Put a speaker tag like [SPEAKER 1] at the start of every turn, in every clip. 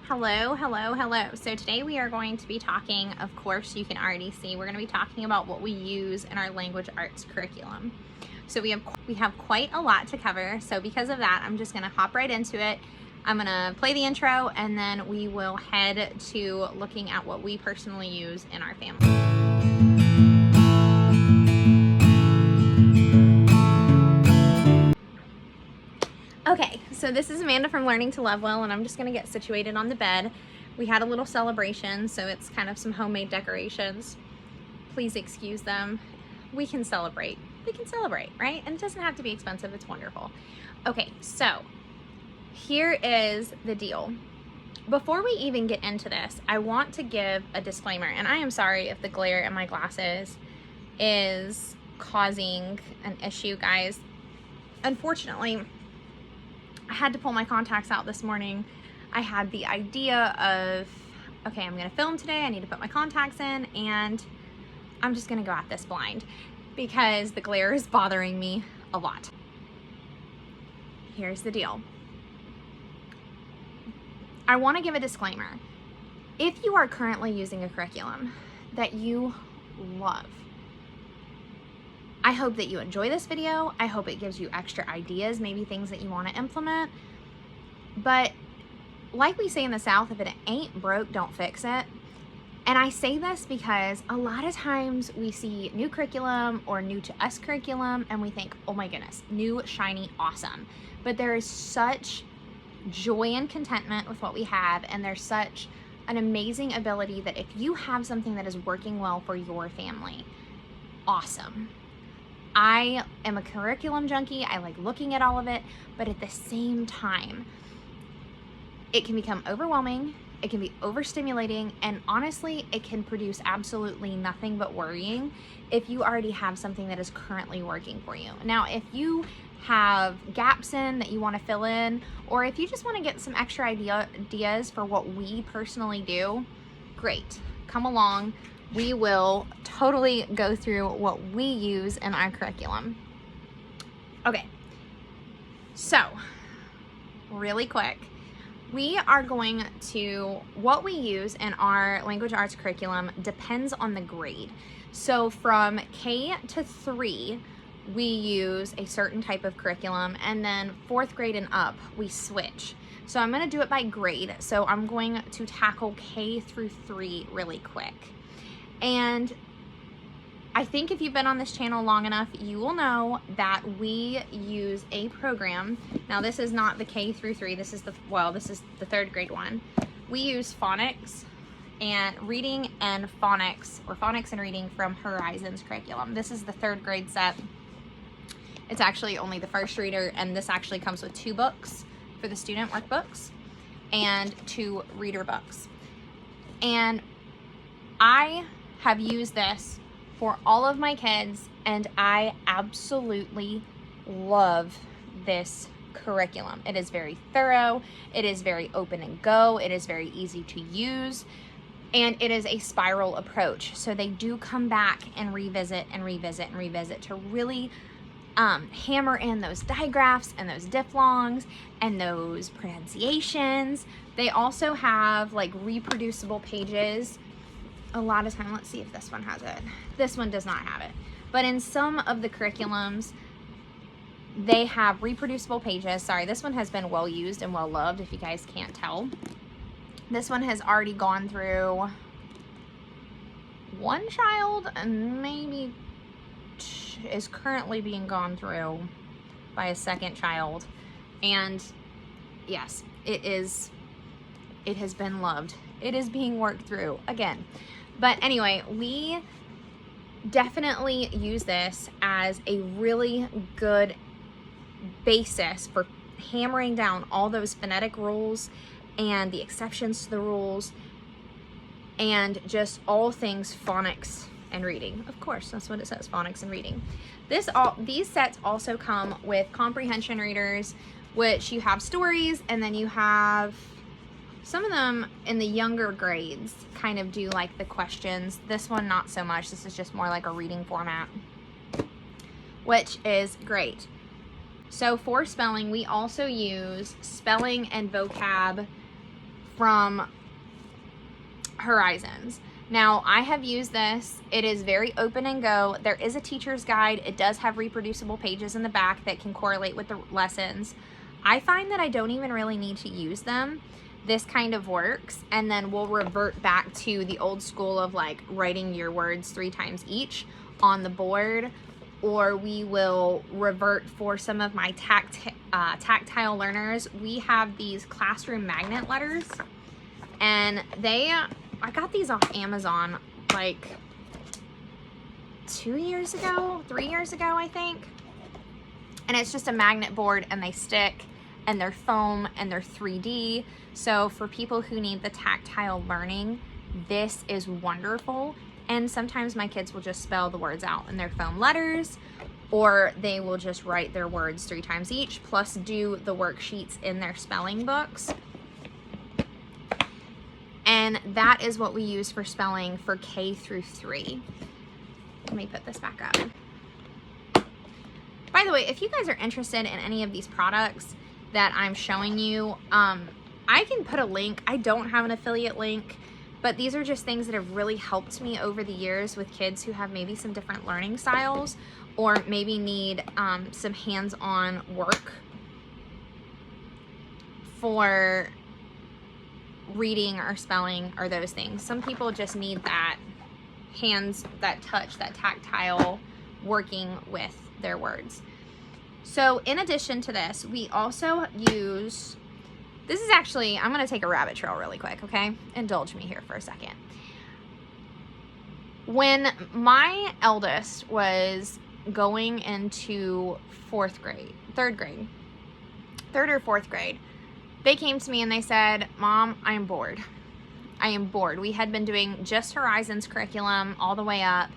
[SPEAKER 1] Hello, hello, hello. So today we are going to be talking, of course, you can already see, we're going to be talking about what we use in our language arts curriculum. So we have quite a lot to cover. So because of that, I'm just going to hop right into it. I'm going to play the intro and then we will head to looking at what we personally use in our family. Okay, so this is Amanda from Learning to Love Well, and I'm just gonna get situated on the bed. We had a little celebration, so it's kind of some homemade decorations. Please excuse them. We can celebrate, right? And it doesn't have to be expensive, it's wonderful. Okay, so here is the deal. Before we even get into this, I want to give a disclaimer, and I am sorry if the glare in my glasses is causing an issue, guys. Unfortunately, I had to pull my contacts out this morning. I had the idea of, okay, I'm gonna film today, I need to put my contacts in, and I'm just gonna go at this blind because the glare is bothering me a lot. Here's the deal. I wanna give a disclaimer. If you are currently using a curriculum that you love, I hope that you enjoy this video. I hope it gives you extra ideas, maybe things that you want to implement. But like we say in the South, if it ain't broke, don't fix it. And I say this because a lot of times we see new curriculum or new to us curriculum and we think, oh my goodness, new, shiny, awesome. But there is such joy and contentment with what we have, and there's such an amazing ability that if you have something that is working well for your family, awesome. I am a curriculum junkie. I like looking at all of it, but at the same time, it can become overwhelming, it can be overstimulating, and honestly, it can produce absolutely nothing but worrying if you already have something that is currently working for you. Now, if you have gaps in that you want to fill in, or if you just want to get some extra ideas for what we personally do, great, come along. We will totally go through what we use in our curriculum. Okay, so really quick, we are going to, what we use in our language arts curriculum depends on the grade. So from K to 3, we use a certain type of curriculum, and then 4th grade and up, we switch. So I'm gonna do it by grade. So I'm going to tackle K through 3 really quick. And I think if you've been on this channel long enough, you will know that we use a program. Now this is not the K through 3, this is the 3rd grade one. We use phonics and reading and phonics, or phonics and reading from Horizons curriculum. This is the 3rd grade set. It's actually only the first reader, and this actually comes with 2 books for the student workbooks and 2 reader books. And I have used this for all of my kids, and I absolutely love this curriculum. It is very thorough, it is very open and go, it is very easy to use, and it is a spiral approach. So they do come back and revisit and revisit and revisit to really hammer in those digraphs and those diphthongs and those pronunciations. They also have like reproducible pages. A lot of time, let's see if this one has it. This one does not have it. But in some of the curriculums, they have reproducible pages. Sorry, this one has been well used and well loved, if you guys can't tell. This one has already gone through 1 child, and maybe is currently being gone through by a 2nd child. And yes, it has been loved. It is being worked through again. But anyway, we definitely use this as a really good basis for hammering down all those phonetic rules and the exceptions to the rules and just all things phonics and reading. Of course, that's what it says, phonics and reading. These sets also come with comprehension readers, which you have stories, and then you have some of them in the younger grades kind of do like the questions. This one, not so much. This is just more like a reading format, which is great. So for spelling, we also use spelling and vocab from Horizons. Now, I have used this. It is very open and go. There is a teacher's guide. It does have reproducible pages in the back that can correlate with the lessons. I find that I don't even really need to use them. This kind of works, and then we'll revert back to the old school of like writing your words 3 times each on the board, or we will revert for some of my tactile learners. We have these classroom magnet letters, and I got these off Amazon like 2 years ago, 3 years ago, I think. And it's just a magnet board, and they stick, and they're foam, and they're 3D. So for people who need the tactile learning, this is wonderful. And sometimes my kids will just spell the words out in their foam letters, or they will just write their words 3 times each, plus do the worksheets in their spelling books. And that is what we use for spelling for K through 3. Let me put this back up. By the way, if you guys are interested in any of these products that I'm showing you, I can put a link. I don't have an affiliate link, but these are just things that have really helped me over the years with kids who have maybe some different learning styles, or maybe need some hands-on work for reading or spelling or those things. Some people just need that hands, that touch, that tactile working with their words. So in addition to this, we also use, this is actually, I'm going to take a rabbit trail really quick, okay? Indulge me here for a second. When my eldest was going into 3rd or 4th grade, they came to me and they said, "Mom, I am bored. I am bored." We had been doing just Horizons curriculum all the way up,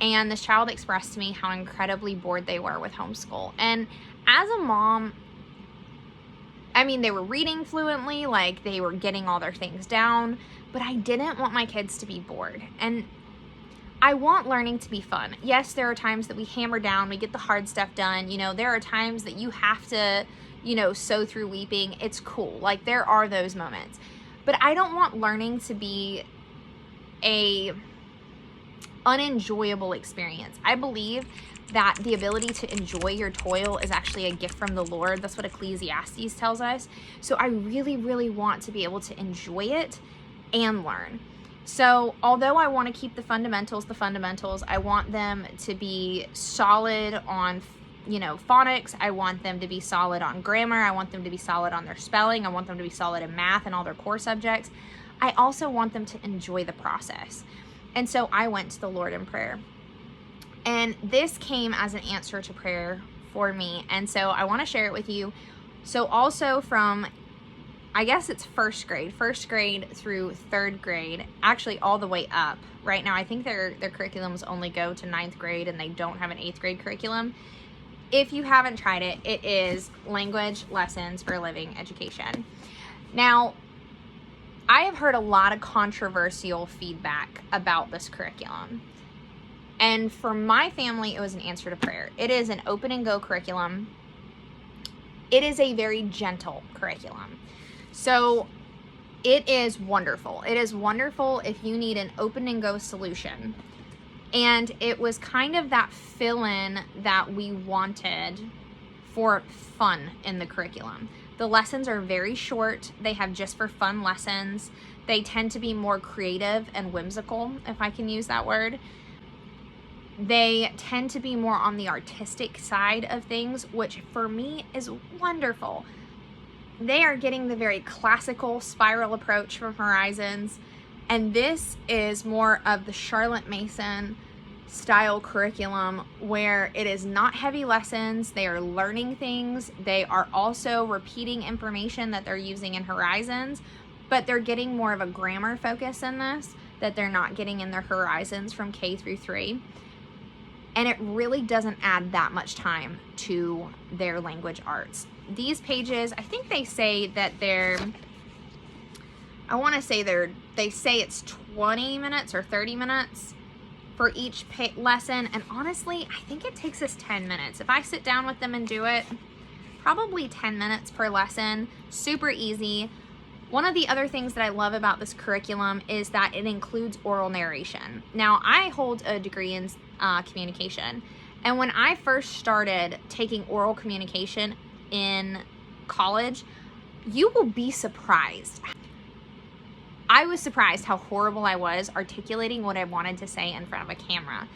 [SPEAKER 1] and this child expressed to me how incredibly bored they were with homeschool. And as a mom, I mean, they were reading fluently, like they were getting all their things down, but I didn't want my kids to be bored. And I want learning to be fun. Yes, there are times that we hammer down, we get the hard stuff done. You know, there are times that you have to, you know, sew through weeping. It's cool. Like, there are those moments. But I don't want learning to be a unenjoyable experience. I believe that the ability to enjoy your toil is actually a gift from the Lord. That's what Ecclesiastes tells us. So I really, really want to be able to enjoy it and learn. So although I want to keep the fundamentals, I want them to be solid on, you know, phonics. I want them to be solid on grammar. I want them to be solid on their spelling. I want them to be solid in math and all their core subjects. I also want them to enjoy the process. And so I went to the Lord in prayer. And this came as an answer to prayer for me. And so I want to share it with you. So also from, I guess it's 1st grade through 3rd grade, actually all the way up. Right now, I think their curriculums only go to 9th grade, and they don't have an 8th grade curriculum. If you haven't tried it, it is Language Lessons for Living Education. Now, I have heard a lot of controversial feedback about this curriculum. And for my family, it was an answer to prayer. It is an open and go curriculum. It is a very gentle curriculum. So it is wonderful. It is wonderful if you need an open and go solution. And it was kind of that fill-in that we wanted for fun in the curriculum. The lessons are very short. They have just for fun lessons. They tend to be more creative and whimsical, if I can use that word. They tend to be more on the artistic side of things, which for me is wonderful. They are getting the very classical spiral approach from Horizons, and this is more of the Charlotte Mason style curriculum where it is not heavy lessons. They are learning things. They are also repeating information that they're using in Horizons, but they're getting more of a grammar focus in this that they're not getting in their Horizons from K through 3. And it really doesn't add that much time to their language arts. These pages, I think they say that they're, I want to say they say it's 20 minutes or 30 minutes for each lesson. And honestly, I think it takes us 10 minutes. If I sit down with them and do it, probably 10 minutes per lesson. Super easy. One of the other things that I love about this curriculum is that it includes oral narration. Now, I hold a degree in communication, and when I first started taking oral communication in college, you will be surprised. I was surprised how horrible I was articulating what I wanted to say in front of a camera,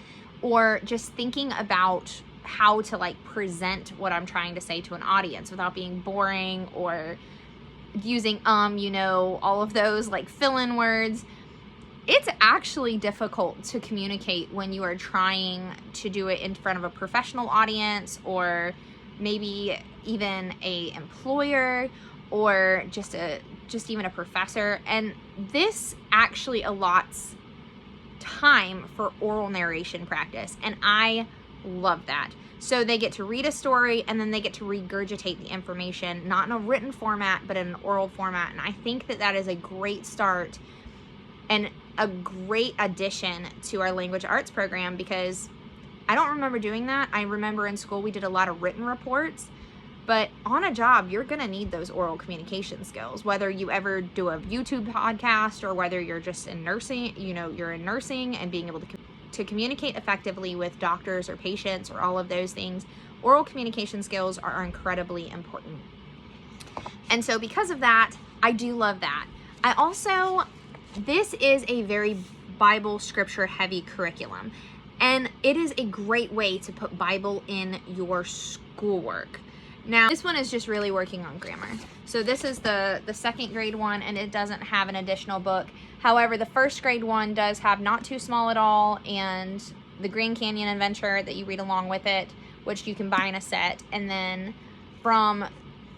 [SPEAKER 1] or just thinking about how to like present what I'm trying to say to an audience without being boring or using all of those like fill-in words. It's actually difficult to communicate when you are trying to do it in front of a professional audience, or maybe even a employer, or just even a professor. And this actually allots time for oral narration practice, and I love that. So they get to read a story, and then they get to regurgitate the information, not in a written format, but in an oral format. And I think that that is a great start and a great addition to our language arts program, because I don't remember doing that. I remember in school we did a lot of written reports, but on a job, you're gonna need those oral communication skills, whether you ever do a YouTube podcast or whether you're just in nursing, you're in nursing and being able to communicate effectively with doctors or patients or all of those things. Oral communication skills are incredibly important. And so because of that, I do love that. This is a very Bible scripture heavy curriculum, and it is a great way to put Bible in your schoolwork. Now, this one is just really working on grammar. So this is the second grade one, and it doesn't have an additional book. However, the first grade one does have Not Too Small at All and the Grand Canyon Adventure that you read along with it, which you can buy in a set. And then from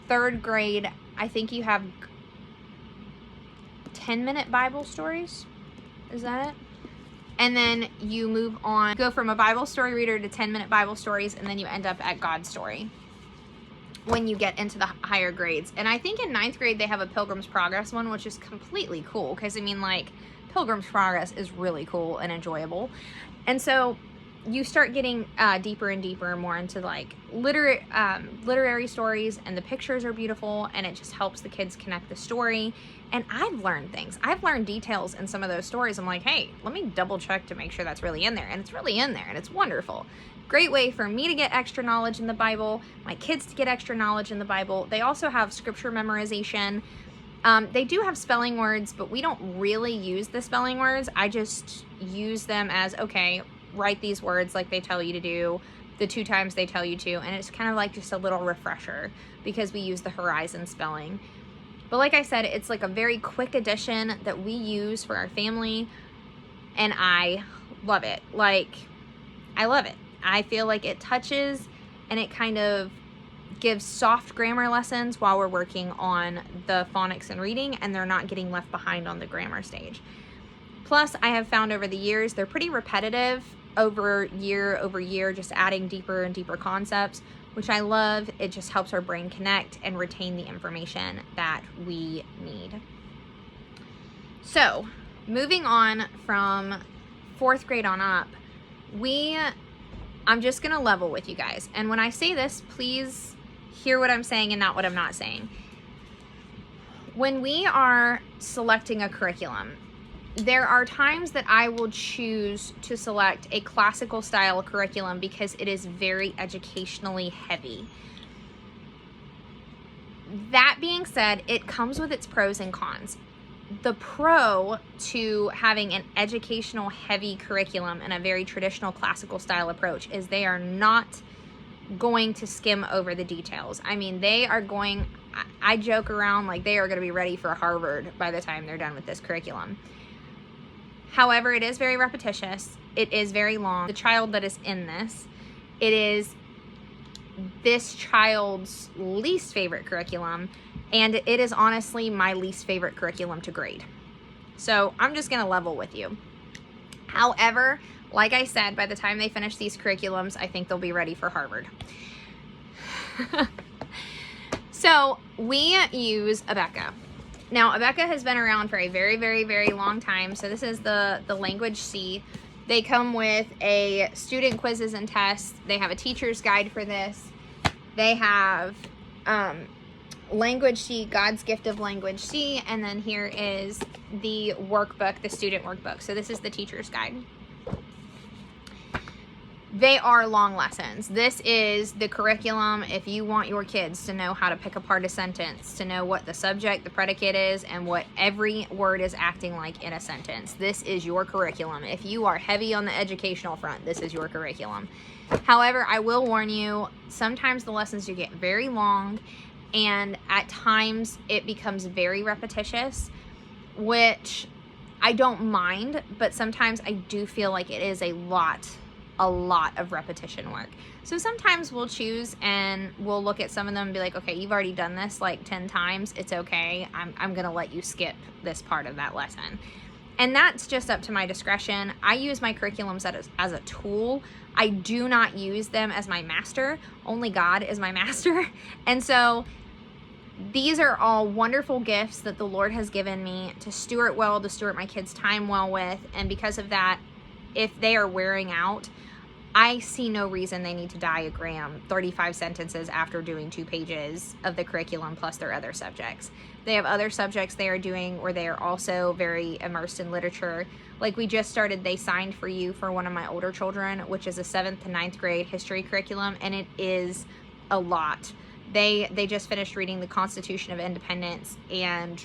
[SPEAKER 1] third grade, I think you have 10-minute Bible stories. Is that it? And then you move on, go from a Bible story reader to 10-minute Bible stories, and then you end up at God's Story when you get into the higher grades. And I think in 9th grade they have a Pilgrim's Progress one, which is completely cool, because Pilgrim's Progress is really cool and enjoyable. And so you start getting deeper and deeper, more into like literary stories, and the pictures are beautiful, and it just helps the kids connect the story. And I've learned things. I've learned details in some of those stories. I'm like, hey, let me double check to make sure that's really in there. And it's really in there, and it's wonderful. Great way for me to get extra knowledge in the Bible, my kids to get extra knowledge in the Bible. They also have scripture memorization. They do have spelling words, but we don't really use the spelling words. I just use them as, okay, write these words like they tell you to do, the 2 times they tell you to, and it's kind of like just a little refresher because we use the Horizon spelling. But like I said, it's like a very quick addition that we use for our family, and I love it. I love it. I feel like it touches and it kind of gives soft grammar lessons while we're working on the phonics and reading, and they're not getting left behind on the grammar stage. Plus, I have found over the years, they're pretty repetitive over year, just adding deeper and deeper concepts, which I love. It just helps our brain connect and retain the information that we need. So, moving on from 4th grade on up, I'm just gonna level with you guys. And when I say this, please hear what I'm saying and not what I'm not saying. When we are selecting a curriculum, there are times that I will choose to select a classical style curriculum because it is very educationally heavy. That being said, it comes with its pros and cons. The pro to having an educational heavy curriculum and a very traditional classical style approach is they are not going to skim over the details. I mean, I joke around like they are going to be ready for Harvard by the time they're done with this curriculum. However, it is very repetitious. It is very long. The child that is in this, it is this child's least favorite curriculum, and it is honestly my least favorite curriculum to grade. So I'm just gonna level with you. However, like I said, by the time they finish these curriculums, I think they'll be ready for Harvard. So we use Abeka. Now, Abeka has been around for a very, very, very long time. So this is the Language C. They come with a student quizzes and tests. They have a teacher's guide for this. They have Language C, God's Gift of Language C, and then here is the workbook, the student workbook. So this is the teacher's guide. They are long lessons. This is the curriculum if you want your kids to know how to pick apart a sentence, to know what the subject, the predicate is, and what every word is acting like in a sentence. This is your curriculum. If you are heavy on the educational front, this is your curriculum. However, I will warn you, sometimes the lessons do get very long, and at times it becomes very repetitious, which I don't mind, but sometimes I do feel like it is a lot of repetition work. So sometimes we'll choose and we'll look at some of them and be like, okay, you've already done this like 10 times. It's okay. I'm going to let you skip this part of that lesson. And that's just up to my discretion. I use my curriculums as a tool. I do not use them as my master. Only God is my master. And so these are all wonderful gifts that the Lord has given me to steward well, to steward my kids' time well with. And because of that, if they are wearing out, I see no reason they need to diagram 35 sentences after doing 2 pages of the curriculum plus their other subjects. They have other subjects they are doing where they are also very immersed in literature. Like we just started They Signed For You for one of my older children, which is a 7th to 9th grade history curriculum, and it is a lot. They just finished reading the Constitution of Independence and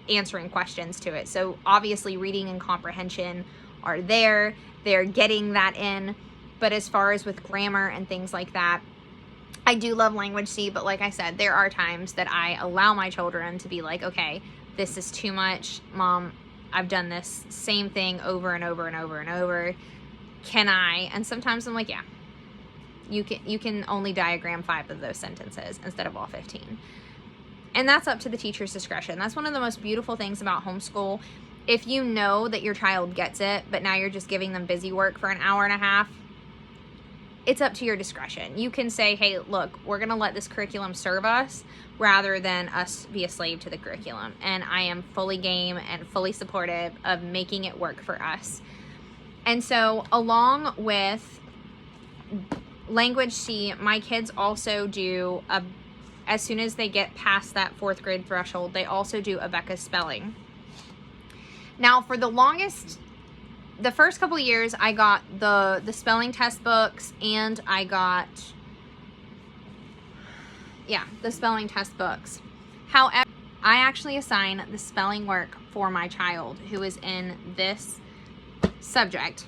[SPEAKER 1] answering questions to it. So obviously reading and comprehension are there. They're getting that in. But as far as with grammar and things like that, I do love Language C, but like I said, there are times that I allow my children to be like, okay, this is too much. Mom, I've done this same thing over and over and over and over. Can I? And sometimes I'm like, yeah, you can only diagram 5 of those sentences instead of all 15. And that's up to the teacher's discretion. That's one of the most beautiful things about homeschool. If you know that your child gets it, but now you're just giving them busy work for an hour and a half, it's up to your discretion. You can say, hey, look, we're going to let this curriculum serve us rather than us be a slave to the curriculum. And I am fully game and fully supportive of making it work for us. And so along with Language C, my kids also do, as soon as they get past that 4th grade threshold, they also do Abeka's spelling. Now, for the longest, the first couple of years, I got the spelling test books, and I got, the spelling test books. However, I actually assign the spelling work for my child who is in this subject.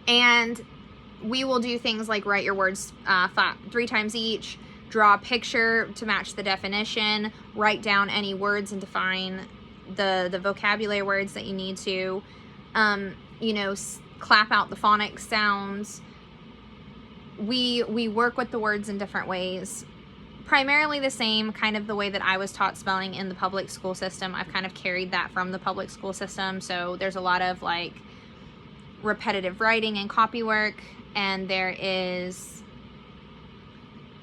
[SPEAKER 1] And we will do things like write your words 3 times each, draw a picture to match the definition, write down any words and define the vocabulary words that you need to, clap out the phonics sounds. We work with the words in different ways. Primarily the same, kind of the way that I was taught spelling in the public school system. I've kind of carried that from the public school system. So there's a lot of like repetitive writing and copy work, and there is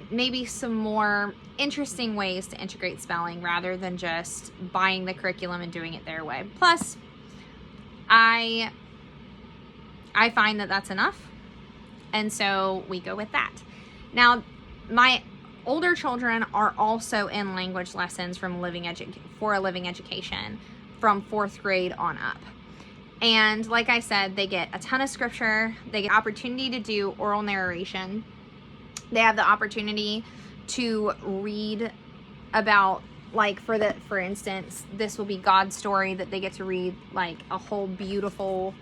[SPEAKER 1] maybe some more interesting ways to integrate spelling rather than just buying the curriculum and doing it their way. Plus, I find that that's enough, and so we go with that. Now, my older children are also in language lessons for a living education from 4th grade on up. And like I said, they get a ton of scripture. They get opportunity to do oral narration. They have the opportunity to read about, like, for instance, this will be God's story that they get to read, like a whole beautiful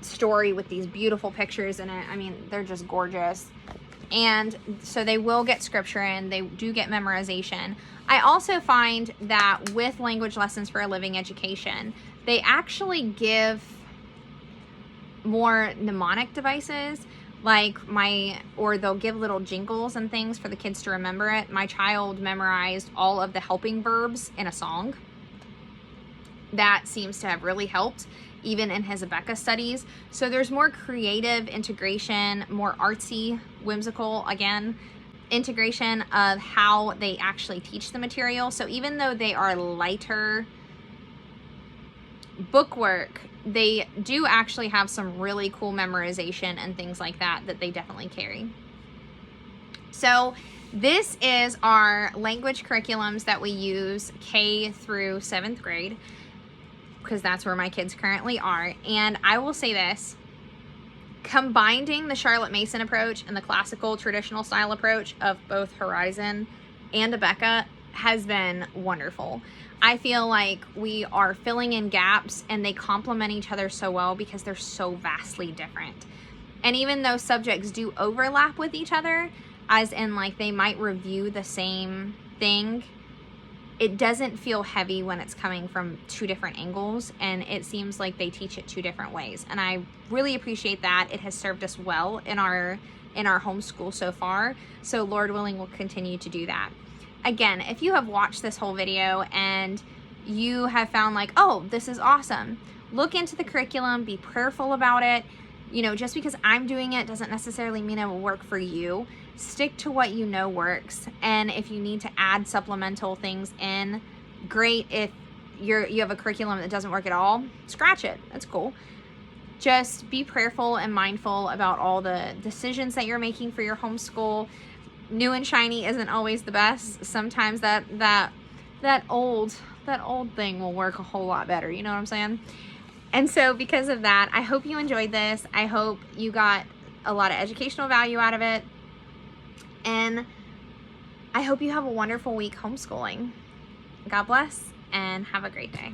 [SPEAKER 1] story with these beautiful pictures in it. I mean, they're just gorgeous. And so they will get scripture in. They do get memorization. I also find that with language lessons for a living education, they actually give more mnemonic devices, or they'll give little jingles and things for the kids to remember it. My child memorized all of the helping verbs in a song. That seems to have really helped, even in his Abeka studies. So there's more creative integration, more artsy, whimsical, again, integration of how they actually teach the material. So even though they are lighter bookwork, they do actually have some really cool memorization and things like that they definitely carry. So This is our language curriculums that we use K through 7th grade, because that's where my kids currently are. And I will say this, combining the Charlotte Mason approach and the classical traditional style approach of both Horizon and Abeka has been wonderful. I feel like we are filling in gaps and they complement each other so well because they're so vastly different. And even though subjects do overlap with each other, as in like they might review the same thing, it doesn't feel heavy when it's coming from two different angles, and it seems like they teach it two different ways. And I really appreciate that. It has served us well in our homeschool so far. So Lord willing, we'll continue to do that. Again, if you have watched this whole video and you have found like, oh, this is awesome, look into the curriculum, be prayerful about it. You know, just because I'm doing it doesn't necessarily mean it will work for you. Stick to what you know works, and if you need to add supplemental things in, great. If you have a curriculum that doesn't work at all, scratch it. That's cool. Just be prayerful and mindful about all the decisions that you're making for your homeschool. New and shiny isn't always the best. Sometimes that old thing will work a whole lot better. You know what I'm saying? And so because of that, I hope you enjoyed this. I hope you got a lot of educational value out of it. And I hope you have a wonderful week homeschooling. God bless and have a great day.